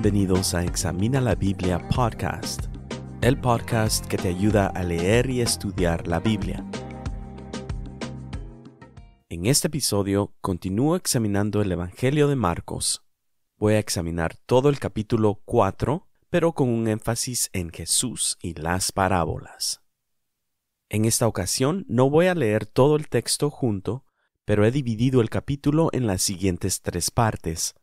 Bienvenidos a Examina la Biblia Podcast, el podcast que te ayuda a leer y estudiar la Biblia. En este episodio continúo examinando el Evangelio de Marcos. Voy a examinar todo el capítulo 4, pero con un énfasis en Jesús y las parábolas. En esta ocasión no voy a leer todo el texto junto, pero he dividido el capítulo en las siguientes 3 partes.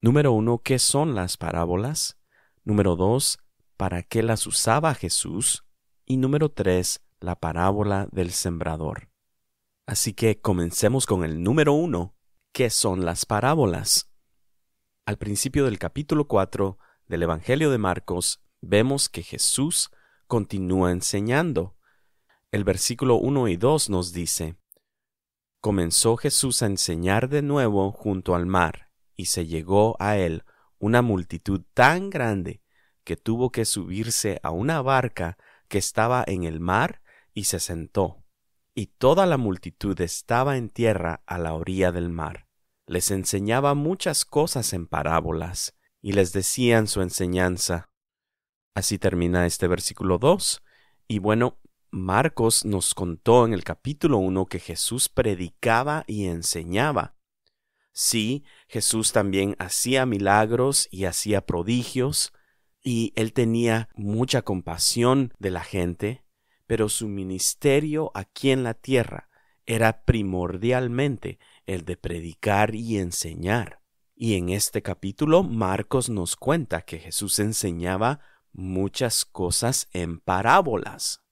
Número 1, ¿qué son las parábolas? Número 2, ¿para qué las usaba Jesús? Y número 3, la parábola del sembrador. Así que comencemos con el número 1, ¿qué son las parábolas? Al principio del capítulo 4 del Evangelio de Marcos, vemos que Jesús continúa enseñando. El versículo 1 y 2 nos dice: Comenzó Jesús a enseñar de nuevo junto al mar, y se llegó a él una multitud tan grande que tuvo que subirse a una barca que estaba en el mar y se sentó. Y toda la multitud estaba en tierra a la orilla del mar. Les enseñaba muchas cosas en parábolas, y les decía en su enseñanza. Así termina este versículo 2. Y bueno, Marcos nos contó en el capítulo 1 que Jesús predicaba y enseñaba. Sí, Jesús también hacía milagros y hacía prodigios, y él tenía mucha compasión de la gente, pero su ministerio aquí en la tierra era primordialmente el de predicar y enseñar. Y en este capítulo Marcos nos cuenta que Jesús enseñaba muchas cosas en parábolas.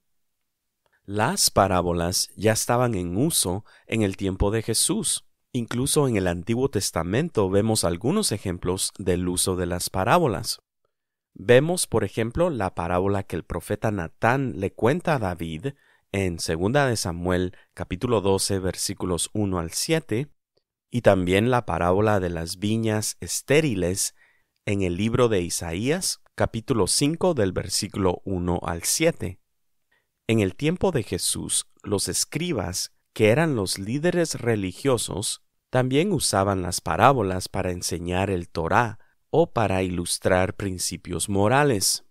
Las parábolas ya estaban en uso en el tiempo de Jesús. Incluso en el Antiguo Testamento vemos algunos ejemplos del uso de las parábolas. Vemos, por ejemplo, la parábola que el profeta Natán le cuenta a David en 2 de Samuel, capítulo 12, versículos 1 al 7, y también la parábola de las viñas estériles en el libro de Isaías, capítulo 5, del versículo 1 al 7. En el tiempo de Jesús, los escribas, que eran los líderes religiosos, también usaban las parábolas para enseñar el Torá o para ilustrar principios morales.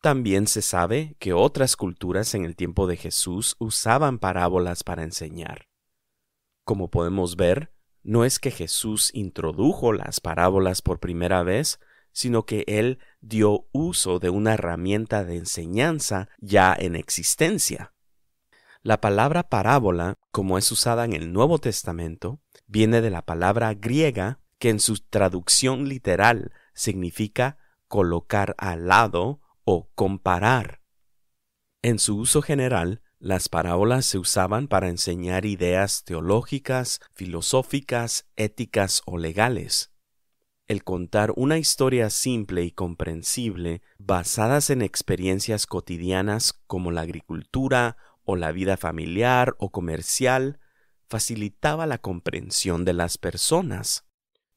También se sabe que otras culturas en el tiempo de Jesús usaban parábolas para enseñar. Como podemos ver, no es que Jesús introdujo las parábolas por primera vez, sino que él dio uso de una herramienta de enseñanza ya en existencia. La palabra parábola, como es usada en el Nuevo Testamento, viene de la palabra griega que en su traducción literal significa colocar al lado o comparar. En su uso general, las parábolas se usaban para enseñar ideas teológicas, filosóficas, éticas o legales. El contar una historia simple y comprensible basadas en experiencias cotidianas como la agricultura o la vida familiar o comercial, facilitaba la comprensión de las personas.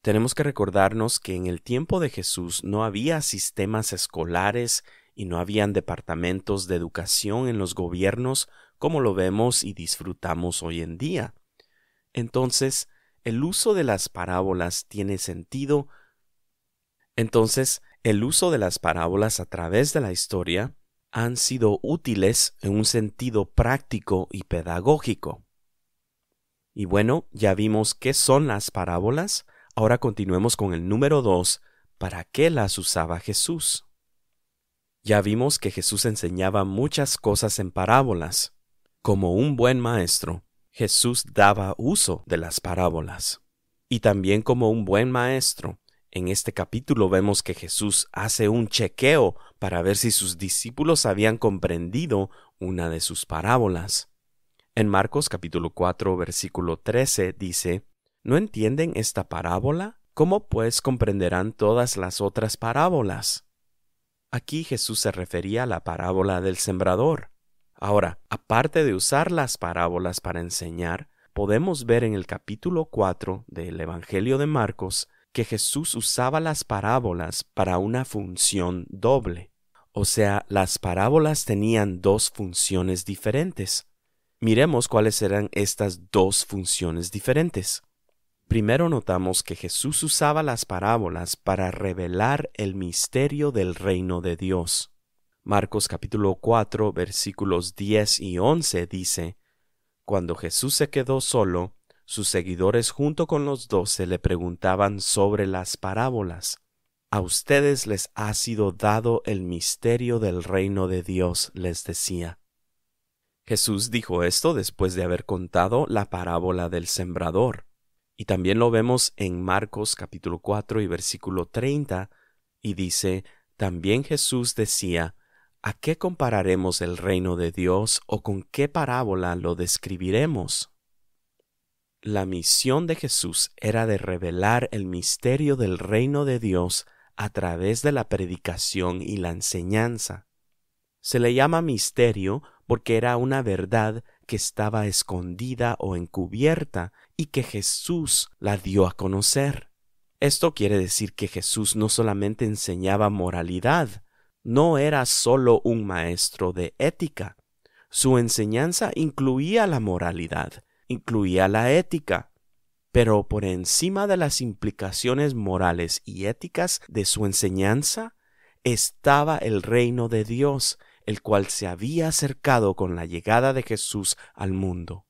Tenemos que recordarnos que en el tiempo de Jesús no había sistemas escolares y no habían departamentos de educación en los gobiernos como lo vemos y disfrutamos hoy en día. Entonces, el uso de las parábolas tiene sentido. El uso de las parábolas a través de la historia han sido útiles en un sentido práctico y pedagógico. Y bueno, ya vimos qué son las parábolas. Ahora continuemos con el número 2, ¿para qué las usaba Jesús? Ya vimos que Jesús enseñaba muchas cosas en parábolas. Como un buen maestro, Jesús daba uso de las parábolas. Y también como un buen maestro, en este capítulo vemos que Jesús hace un chequeo para ver si sus discípulos habían comprendido una de sus parábolas. En Marcos capítulo 4, versículo 13 dice: ¿No entienden esta parábola? ¿Cómo pues comprenderán todas las otras parábolas? Aquí Jesús se refería a la parábola del sembrador. Ahora, aparte de usar las parábolas para enseñar, podemos ver en el capítulo 4 del Evangelio de Marcos que Jesús usaba las parábolas para una función doble. O sea, las parábolas tenían 2 funciones diferentes. Miremos cuáles eran estas 2 funciones diferentes. Primero notamos que Jesús usaba las parábolas para revelar el misterio del reino de Dios. Marcos capítulo 4 versículos 10 y 11 dice: Cuando Jesús se quedó solo, sus seguidores junto con los 12 le preguntaban sobre las parábolas. A ustedes les ha sido dado el misterio del reino de Dios, les decía. Jesús dijo esto después de haber contado la parábola del sembrador. Y también lo vemos en Marcos capítulo 4 y versículo 30, y dice: También Jesús decía: ¿A qué compararemos el reino de Dios o con qué parábola lo describiremos? La misión de Jesús era de revelar el misterio del reino de Dios a través de la predicación y la enseñanza. Se le llama misterio porque era una verdad que estaba escondida o encubierta y que Jesús la dio a conocer. Esto quiere decir que Jesús no solamente enseñaba moralidad, no era solo un maestro de ética. Su enseñanza incluía la moralidad, incluía la ética, pero por encima de las implicaciones morales y éticas de su enseñanza estaba el reino de Dios, el cual se había acercado con la llegada de Jesús al mundo.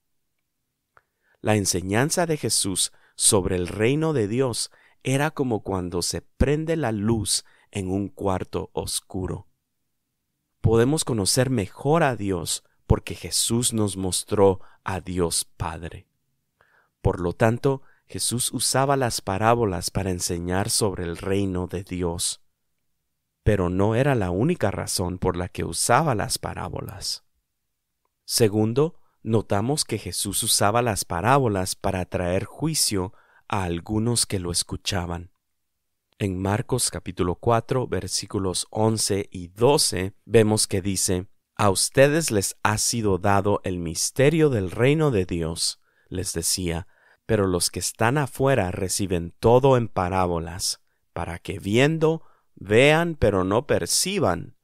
La enseñanza de Jesús sobre el reino de Dios era como cuando se prende la luz en un cuarto oscuro. Podemos conocer mejor a Dios porque Jesús nos mostró a Dios Padre. Por lo tanto, Jesús usaba las parábolas para enseñar sobre el reino de Dios. Pero no era la única razón por la que usaba las parábolas. Segundo, notamos que Jesús usaba las parábolas para traer juicio a algunos que lo escuchaban. En Marcos capítulo 4, versículos 11 y 12, vemos que dice: A ustedes les ha sido dado el misterio del reino de Dios, les decía, pero los que están afuera reciben todo en parábolas, para que viendo, vean pero no perciban,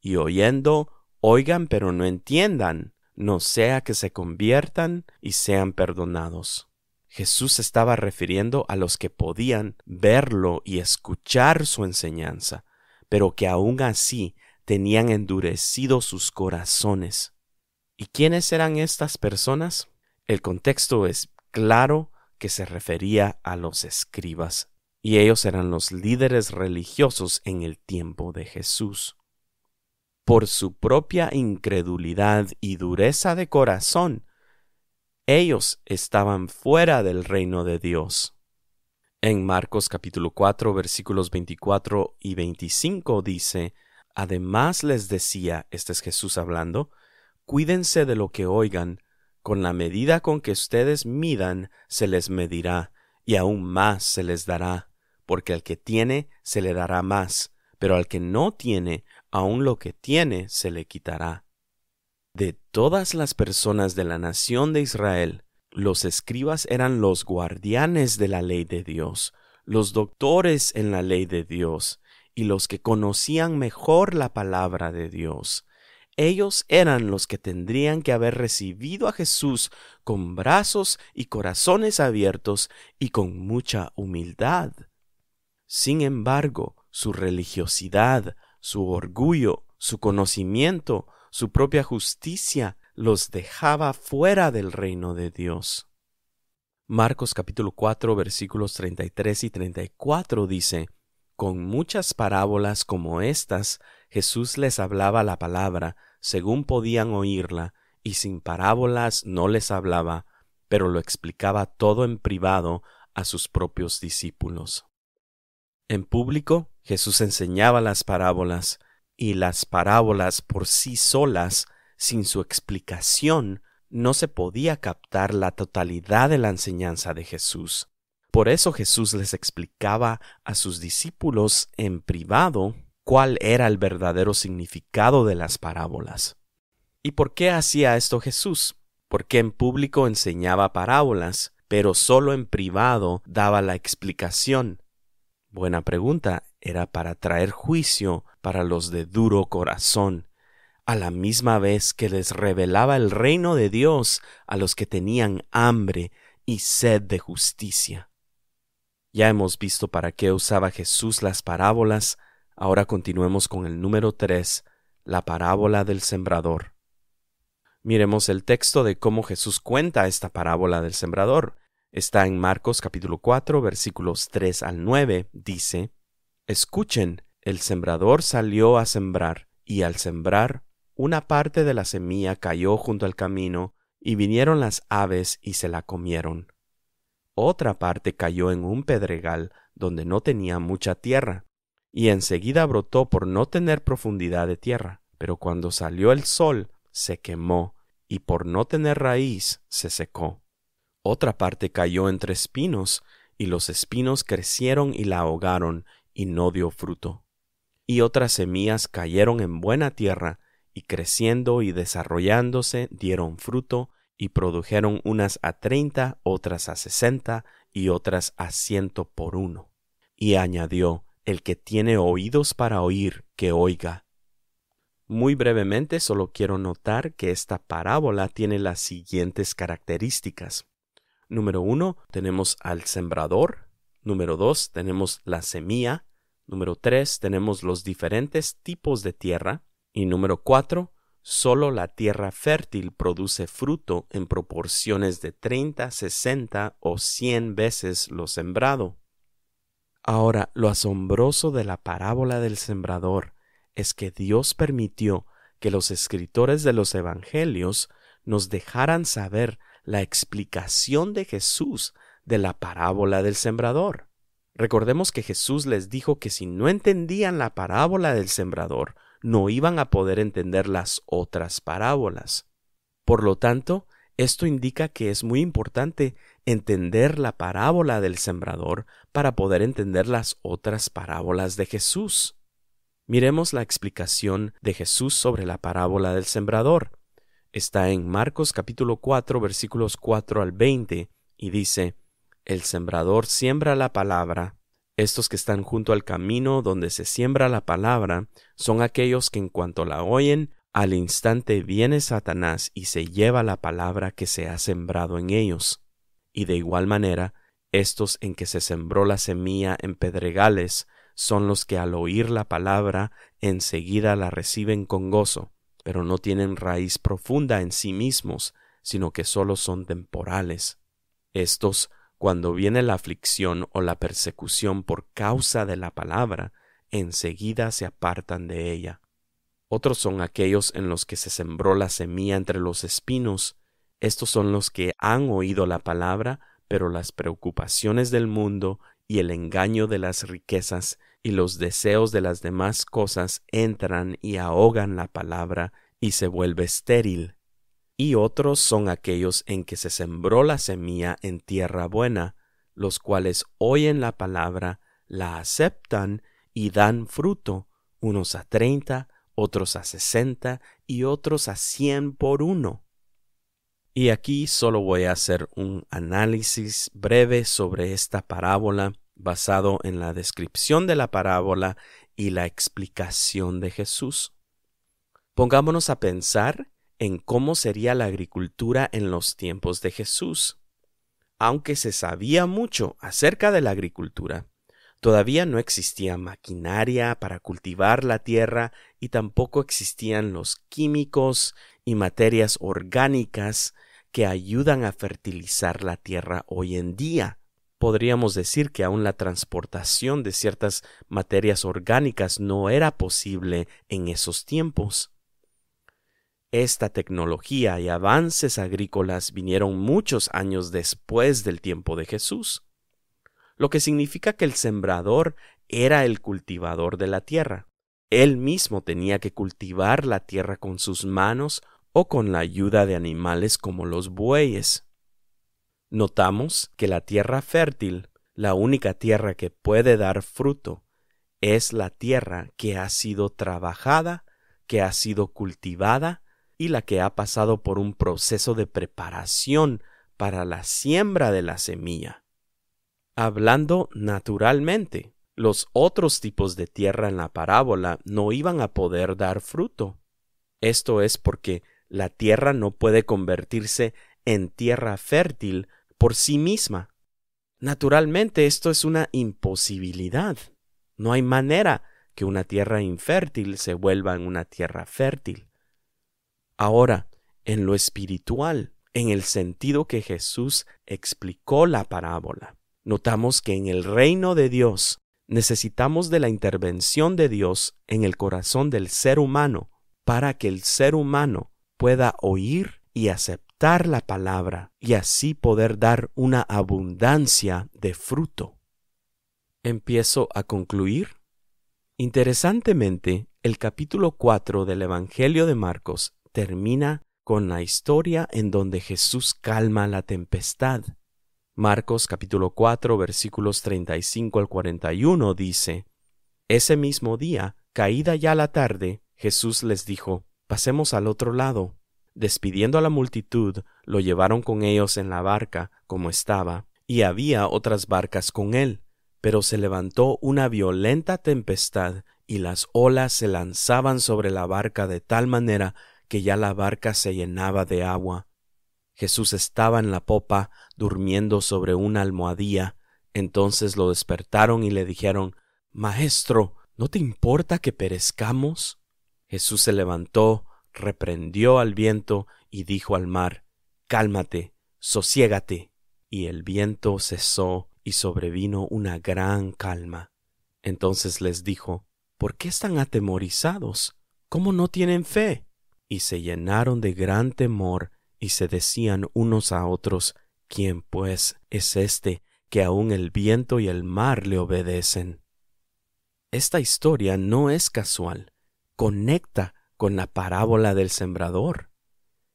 y oyendo, oigan pero no entiendan, no sea que se conviertan y sean perdonados. Jesús estaba refiriendo a los que podían verlo y escuchar su enseñanza, pero que aún así tenían endurecidos sus corazones. ¿Y quiénes eran estas personas? El contexto es claro que se refería a los escribas, y ellos eran los líderes religiosos en el tiempo de Jesús. Por su propia incredulidad y dureza de corazón, ellos estaban fuera del reino de Dios. En Marcos capítulo 4 versículos 24 y 25 dice: Además les decía, este es Jesús hablando, cuídense de lo que oigan, con la medida con que ustedes midan se les medirá, y aún más se les dará, porque al que tiene se le dará más, pero al que no tiene, aun lo que tiene se le quitará. De todas las personas de la nación de Israel, los escribas eran los guardianes de la ley de Dios, los doctores en la ley de Dios, y los que conocían mejor la palabra de Dios. Ellos eran los que tendrían que haber recibido a Jesús con brazos y corazones abiertos y con mucha humildad. Sin embargo, su religiosidad, su orgullo, su conocimiento, su propia justicia los dejaba fuera del reino de Dios. Marcos capítulo 4 versículos 33 y 34 dice: Con muchas parábolas como estas, Jesús les hablaba la palabra, según podían oírla, y sin parábolas no les hablaba, pero lo explicaba todo en privado a sus propios discípulos. En público, Jesús enseñaba las parábolas, y las parábolas por sí solas, sin su explicación, no se podía captar la totalidad de la enseñanza de Jesús. Por eso Jesús les explicaba a sus discípulos en privado cuál era el verdadero significado de las parábolas. ¿Y por qué hacía esto Jesús? Porque en público enseñaba parábolas, pero solo en privado daba la explicación. Buena pregunta. Era para traer juicio para los de duro corazón, a la misma vez que les revelaba el reino de Dios a los que tenían hambre y sed de justicia. Ya hemos visto para qué usaba Jesús las parábolas. Ahora continuemos con el número 3, la parábola del sembrador. Miremos el texto de cómo Jesús cuenta esta parábola del sembrador. Está en Marcos capítulo 4, versículos 3 al 9. Dice: Escuchen, el sembrador salió a sembrar, y al sembrar, una parte de la semilla cayó junto al camino, y vinieron las aves y se la comieron. Otra parte cayó en un pedregal donde no tenía mucha tierra, y enseguida brotó por no tener profundidad de tierra. Pero cuando salió el sol, se quemó, y por no tener raíz, se secó. Otra parte cayó entre espinos, y los espinos crecieron y la ahogaron, y no dio fruto. Y otras semillas cayeron en buena tierra, y creciendo y desarrollándose dieron fruto, y produjeron unas a 30, otras a 60, y otras a 100 por uno. Y añadió: El que tiene oídos para oír, que oiga. Muy brevemente, solo quiero notar que esta parábola tiene las siguientes características. Número 1, tenemos al sembrador. Número 2, tenemos la semilla. Número 3, tenemos los diferentes tipos de tierra. Y número 4, solo la tierra fértil produce fruto en proporciones de 30, 60 o 100 veces lo sembrado. Ahora, lo asombroso de la parábola del sembrador es que Dios permitió que los escritores de los evangelios nos dejaran saber la explicación de Jesús de la parábola del sembrador. Recordemos que Jesús les dijo que si no entendían la parábola del sembrador, no iban a poder entender las otras parábolas. Por lo tanto, esto indica que es muy importante entender la parábola del sembrador para poder entender las otras parábolas de Jesús. Miremos la explicación de Jesús sobre la parábola del sembrador. Está en Marcos capítulo 4, versículos 4 al 20, y dice: El sembrador siembra la palabra. Estos que están junto al camino donde se siembra la palabra son aquellos que en cuanto la oyen, al instante viene Satanás y se lleva la palabra que se ha sembrado en ellos. Y de igual manera, estos en que se sembró la semilla en pedregales son los que al oír la palabra enseguida la reciben con gozo, pero no tienen raíz profunda en sí mismos, sino que solo son temporales. Estos, cuando viene la aflicción o la persecución por causa de la palabra, enseguida se apartan de ella. Otros son aquellos en los que se sembró la semilla entre los espinos. Estos son los que han oído la palabra, pero las preocupaciones del mundo y el engaño de las riquezas y los deseos de las demás cosas entran y ahogan la palabra y se vuelve estéril. Y otros son aquellos en que se sembró la semilla en tierra buena, los cuales oyen la palabra, la aceptan y dan fruto, unos a 30, otros a 60 y otros a 100 por uno. Y aquí solo voy a hacer un análisis breve sobre esta parábola basado en la descripción de la parábola y la explicación de Jesús. Pongámonos a pensar en cómo sería la agricultura en los tiempos de Jesús. Aunque se sabía mucho acerca de la agricultura, todavía no existía maquinaria para cultivar la tierra y tampoco existían los químicos y materias orgánicas que ayudan a fertilizar la tierra hoy en día. Podríamos decir que aún la transportación de ciertas materias orgánicas no era posible en esos tiempos. Esta tecnología y avances agrícolas vinieron muchos años después del tiempo de Jesús, lo que significa que el sembrador era el cultivador de la tierra. Él mismo tenía que cultivar la tierra con sus manos o con la ayuda de animales como los bueyes. Notamos que la tierra fértil, la única tierra que puede dar fruto, es la tierra que ha sido trabajada, que ha sido cultivada y la que ha pasado por un proceso de preparación para la siembra de la semilla. Hablando naturalmente, los otros tipos de tierra en la parábola no iban a poder dar fruto. Esto es porque la tierra no puede convertirse en tierra fértil por sí misma. Naturalmente, esto es una imposibilidad. No hay manera que una tierra infértil se vuelva en una tierra fértil. Ahora, en lo espiritual, en el sentido que Jesús explicó la parábola, notamos que en el reino de Dios necesitamos de la intervención de Dios en el corazón del ser humano para que el ser humano pueda oír y aceptar la palabra y así poder dar una abundancia de fruto. ¿Empiezo a concluir? Interesantemente, el capítulo 4 del Evangelio de Marcos termina con la historia en donde Jesús calma la tempestad. Marcos capítulo 4 versículos 35 al 41 dice: Ese mismo día, caída ya la tarde, Jesús les dijo: Pasemos al otro lado. Despidiendo a la multitud, lo llevaron con ellos en la barca como estaba, y había otras barcas con él. Pero se levantó una violenta tempestad, y las olas se lanzaban sobre la barca de tal manera que ya la barca se llenaba de agua. Jesús estaba en la popa, durmiendo sobre una almohadilla. Entonces lo despertaron y le dijeron: Maestro, ¿no te importa que perezcamos? Jesús se levantó, reprendió al viento y dijo al mar: Cálmate, sosiégate. Y el viento cesó y sobrevino una gran calma. Entonces les dijo: ¿Por qué están atemorizados? ¿Cómo no tienen fe? Y se llenaron de gran temor y se decían unos a otros: ¿Quién, pues, es este que aun el viento y el mar le obedecen? Esta historia no es casual, conecta con la parábola del sembrador.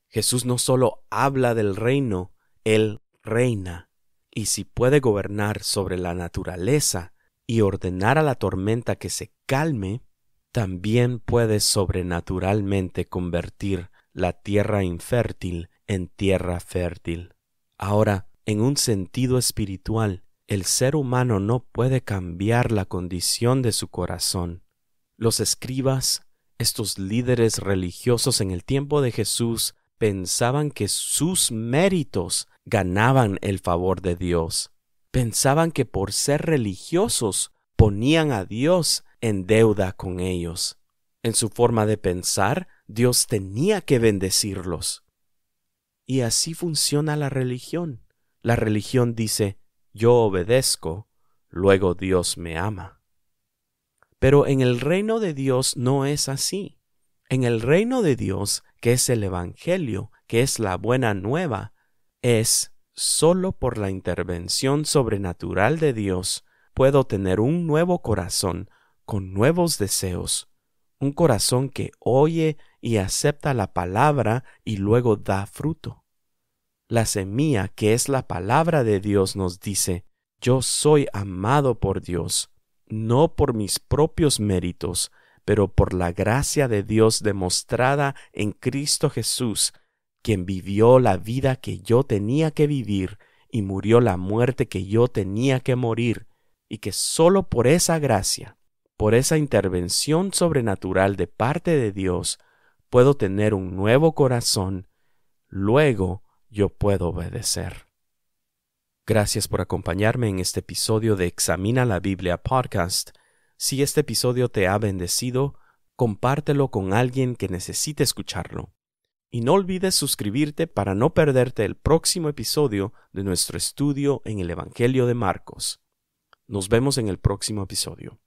Jesús no solo habla del reino, Él reina, y si puede gobernar sobre la naturaleza y ordenar a la tormenta que se calme, también puede sobrenaturalmente convertir la tierra infértil en tierra fértil. Ahora, en un sentido espiritual, el ser humano no puede cambiar la condición de su corazón. Los escribas, estos líderes religiosos en el tiempo de Jesús, pensaban que sus méritos ganaban el favor de Dios. Pensaban que por ser religiosos ponían a Dios en deuda con ellos. En su forma de pensar, Dios tenía que bendecirlos. Y así funciona la religión. La religión dice: yo obedezco, luego Dios me ama. Pero en el reino de Dios no es así. En el reino de Dios, que es el Evangelio, que es la buena nueva, es solo por la intervención sobrenatural de Dios puedo tener un nuevo corazón con nuevos deseos, un corazón que oye y acepta la palabra y luego da fruto. La semilla, que es la palabra de Dios, nos dice: yo soy amado por Dios, no por mis propios méritos, pero por la gracia de Dios demostrada en Cristo Jesús, quien vivió la vida que yo tenía que vivir y murió la muerte que yo tenía que morir, y que solo por esa gracia, por esa intervención sobrenatural de parte de Dios, puedo tener un nuevo corazón, luego yo puedo obedecer. Gracias por acompañarme en este episodio de Examina la Biblia Podcast. Si este episodio te ha bendecido, compártelo con alguien que necesite escucharlo. Y no olvides suscribirte para no perderte el próximo episodio de nuestro estudio en el Evangelio de Marcos. Nos vemos en el próximo episodio.